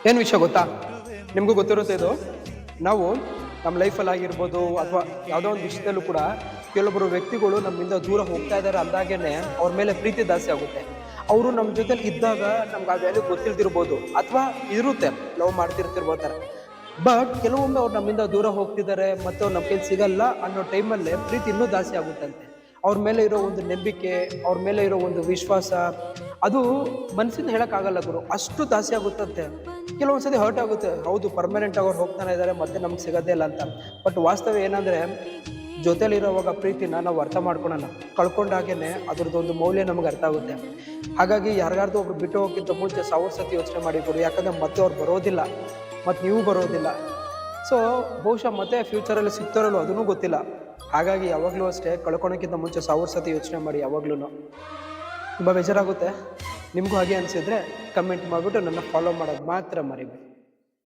ಏನು ವಿಷಯ ಗೊತ್ತಾ, ನಿಮಗೂ ಗೊತ್ತಿರುತ್ತೆ ಇದು. ನಾವು ನಮ್ಮ ಲೈಫಲ್ಲಿ ಆಗಿರ್ಬೋದು ಅಥವಾ ಯಾವುದೋ ಒಂದು ವಿಷಯದಲ್ಲೂ ಕೂಡ ಕೆಲವೊಬ್ಬರು ವ್ಯಕ್ತಿಗಳು ನಮ್ಮಿಂದ ದೂರ ಹೋಗ್ತಾ ಇದ್ದಾರೆ ಅಂದಾಗೇನೆ ಅವ್ರ ಮೇಲೆ ಪ್ರೀತಿ ಜಾಸ್ತಿ ಆಗುತ್ತೆ. ಅವರು ನಮ್ಮ ಜೊತೆಲಿ ಇದ್ದಾಗ ನಮ್ಗೆ ಆ ವ್ಯಾಲ್ಯೂ ಗೊತ್ತಿಲ್ದಿರ್ಬೋದು ಅಥವಾ ಇರುತ್ತೆ, ಲವ್ ಮಾಡ್ತಿರ್ತಿರ್ಬೋತಾರೆ. ಬಟ್ ಕೆಲವೊಮ್ಮೆ ಅವ್ರು ನಮ್ಮಿಂದ ದೂರ ಹೋಗ್ತಿದ್ದಾರೆ ಮತ್ತು ಅವ್ರು ನಮ್ಮ ಕೈಲಿ ಸಿಗಲ್ಲ ಅನ್ನೋ ಟೈಮಲ್ಲೇ ಪ್ರೀತಿ ಇನ್ನೂ ಜಾಸ್ತಿ ಆಗುತ್ತಂತೆ. ಅವ್ರ ಮೇಲೆ ಇರೋ ಒಂದು ನಂಬಿಕೆ, ಅವ್ರ ಮೇಲೆ ಇರೋ ಒಂದು ವಿಶ್ವಾಸ, ಅದು ಮನಸ್ಸಿಂದ ಹೇಳೋಕ್ಕಾಗಲ್ಲ ಗುರು, ಅಷ್ಟು ಜಾಸ್ತಿ ಆಗುತ್ತಂತೆ. ಕೆಲವೊಂದ್ಸತಿ ಹರ್ಟ್ ಆಗುತ್ತೆ, ಹೌದು ಪರ್ಮನೆಂಟ್ ಆಗಿ ಅವ್ರು ಹೋಗ್ತಾನೆ ಇದ್ದಾರೆ ಮತ್ತೆ ನಮ್ಗೆ ಸಿಗೋದೇ ಇಲ್ಲ ಅಂತ. ಬಟ್ ವಾಸ್ತವ ಏನಂದರೆ, ಜೊತೆಲಿರೋವಾಗ ಪ್ರೀತಿನ ನಾವು ಅರ್ಥ ಮಾಡ್ಕೊಳಲ್ಲ, ಕಳ್ಕೊಂಡಾಗೇನೆ ಅದ್ರದ್ದೊಂದು ಮೌಲ್ಯ ನಮ್ಗೆ ಅರ್ಥ ಆಗುತ್ತೆ. ಹಾಗಾಗಿ ಯಾರಿಗಾರ್ದು ಒಬ್ರು ಬಿಟ್ಟು ಹೋಗೋಕ್ಕಿಂತ ಮುಂಚೆ 1000 ಸತಿ ಯೋಚನೆ ಮಾಡಿ ಕೊಡಿ, ಯಾಕಂದರೆ ಮತ್ತೆ ಅವ್ರು ಬರೋದಿಲ್ಲ ಮತ್ತು ನೀವು ಬರೋದಿಲ್ಲ. ಸೊ ಬಹುಶಃ ಮತ್ತೆ ಫ್ಯೂಚರಲ್ಲಿ ಸಿಗ್ತಾರಲ್ಲೋ ಅದೂ ಗೊತ್ತಿಲ್ಲ. ಹಾಗಾಗಿ ಯಾವಾಗಲೂ ಅಷ್ಟೇ, ಕಳ್ಕೊಳೋಕ್ಕಿಂತ ಮುಂಚೆ 1000 ಸತಿ ಯೋಚನೆ ಮಾಡಿ ಯಾವಾಗ್ಲೂ. ತುಂಬ ಬೇಜಾರಾಗುತ್ತೆ. ನಿಮಗೂ ಹಾಗೆ ಅನಿಸಿದ್ರೆ ಕಮೆಂಟ್ ಮಾಡಿಬಿಟ್ಟು ನನ್ನ ಫಾಲೋ ಮಾಡೋದು ಮಾತ್ರ ಮರಿಬೇಡಿ.